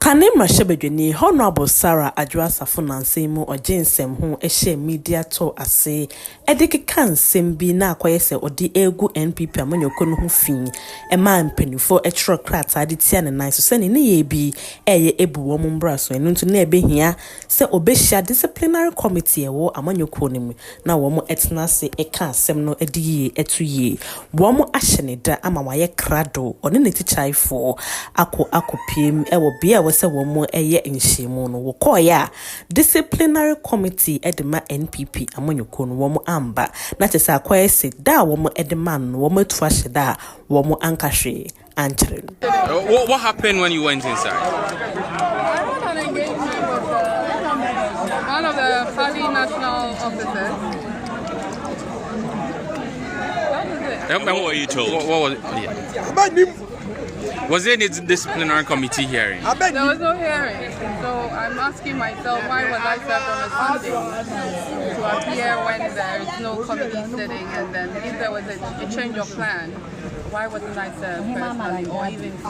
Kanema Shebedweni, Honorable Sarah Adwoa Safo Nansemu or Jinsem who eshe media to ase. Edeke kan sembi na kwayese odi egu NPP amanyokonu hu fin. Ema mpenufo etro krata aditia ne nan so sene ne yebi eye ebu wo mbra so enu ntu na ebehia se obehia disciplinary committee ewo amanyokonu mu na wo mo etna se eka asem no ediye etuye. Wo mo ahyeneda ama waye krado one ne tichaifo akopiem ewo bia wose wo mo eye nhyimu no wo koya disciplinary committee edema NPP amanyokonu wo mo amba na tese akwese da wo mo edema no wo matu ahye da wo mo ankahwe ankyere. What happened when you went inside? I had an engagement with one of the party national officers. And what were you told? What was it? Yeah. Was there any disciplinary committee hearing? There was no hearing. So I'm asking myself, why was I served on a Sunday to appear when there is no committee sitting? And then if there was a change of plan, why wasn't I served personally or even to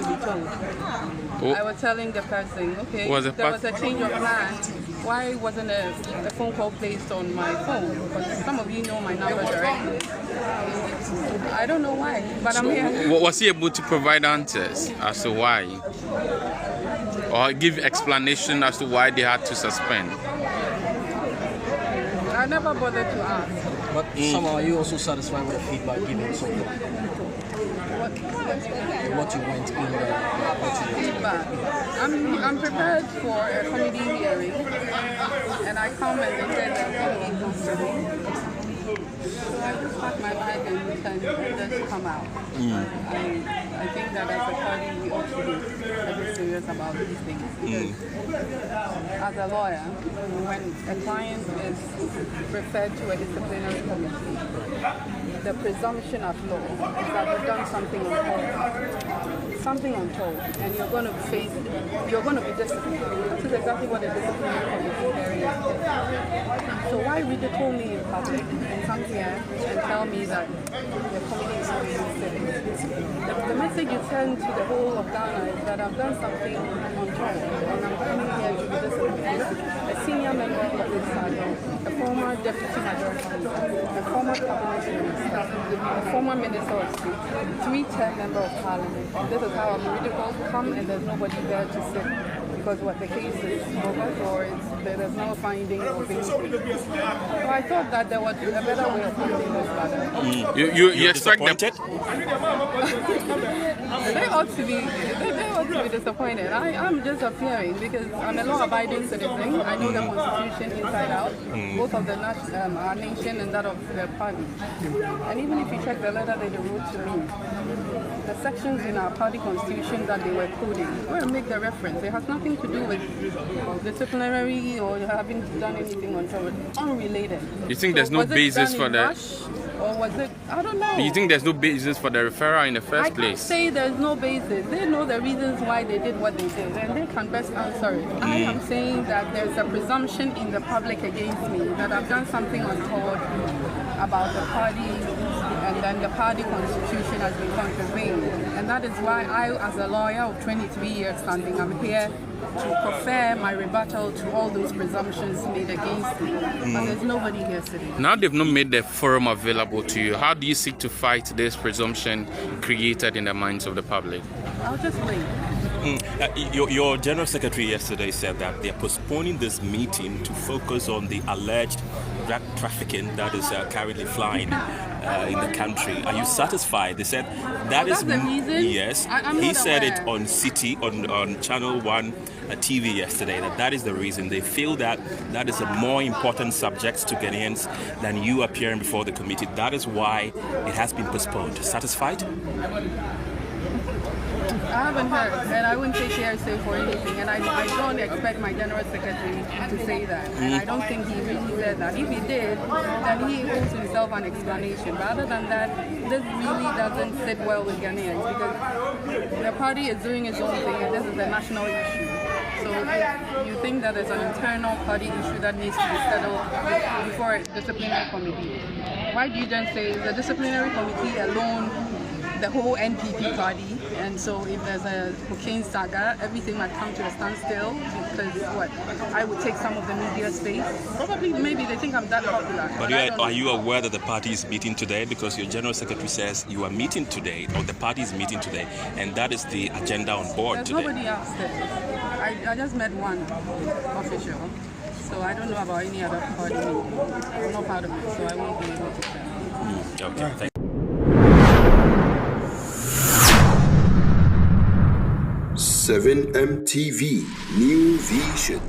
be told? I was telling the person, okay, there was a change of plan. Why wasn't a phone call placed on my phone? Because some of you know my number directly. I don't know why, but I'm here. Was he able to provide answers as to why? Or give explanation as to why they had to suspend? I never bothered to ask. But somehow are you also satisfied with the feedback given so far? What you went in there? Feedback. I'm prepared for a committee hearing, and I come and they said that committee comes to me. So I just pack my bag and just come out. I think that as a party we ought to be serious about these things. Because as a lawyer, when a client is referred to a disciplinary committee, the presumption of law is that you've done something untoward. Something untoward, and you're going to be disciplined. This is exactly what a disciplinary committee hearing is. So why ridicule me in public and come here and tell me that the committee is not even sitting? The message you send to the whole of Ghana is that I've done something untoward, and I'm coming here to be disciplined. A senior member of this party, a former deputy majority leader, a former cabinet minister, a former minister of state, 3-term member of parliament. This is how I'm ridiculed. Come and there's nobody there to sit because what the case is over or there's no finding or being. So I thought that there was a better way of handling this matter. You expect them? They ought to be disappointed. I'm just appearing because I'm a law-abiding citizen. I know the Constitution inside out, both of our nation and that of the party. And even if you check the letter that they wrote to me, the sections in our party constitution that they were quoting, where I make the reference, it has nothing to do with disciplinary or having done anything untoward. Unrelated. You think there's no basis for that? Or was it? I don't know. You think there's no basis for the referral in the first place? I can't say there's no basis. They know the reasons why they did what they did, and they can best answer it. I am saying that there's a presumption in the public against me that I've done something untoward about the party, and then the party constitution has been contravened. And that is why I, as a lawyer of 23 years standing, I'm here to prefer my rebuttal to all those presumptions made against me. But there's nobody here sitting. Now they've not made the forum available to you. How do you seek to fight this presumption created in the minds of the public? I'll just wait. Your General Secretary yesterday said that they're postponing this meeting to focus on the alleged drug trafficking that is currently flying in the country. Are you satisfied? They said that's the reason? Yes. He said it on City, on Channel 1 TV yesterday, that is the reason. They feel that is a more important subject to Ghanaians than you appearing before the committee. That is why it has been postponed. Satisfied? I haven't heard, and I wouldn't take hearsay for anything, and I don't expect my General Secretary to say that, and I don't think he really said that. If he did, then he owes himself an explanation. But other than that, this really doesn't sit well with Ghanaians, because the party is doing its own thing, and this is a national issue. So if you think that there's an internal party issue that needs to be settled before a disciplinary committee, why do you then say the disciplinary committee alone, the whole NPP party, And so if there's a cocaine saga, everything might come to a standstill because I would take some of the media space. Probably, maybe they think I'm that popular. But are you aware that the party is meeting today? Because your general secretary says you are meeting today, or the party is meeting today, and that is the agenda on board There's today. nobody else there. I just met one official, so I don't know about any other party meeting. I'm not part of it, so I won't be able to tell. Okay, thank you. 7MTV New Vision.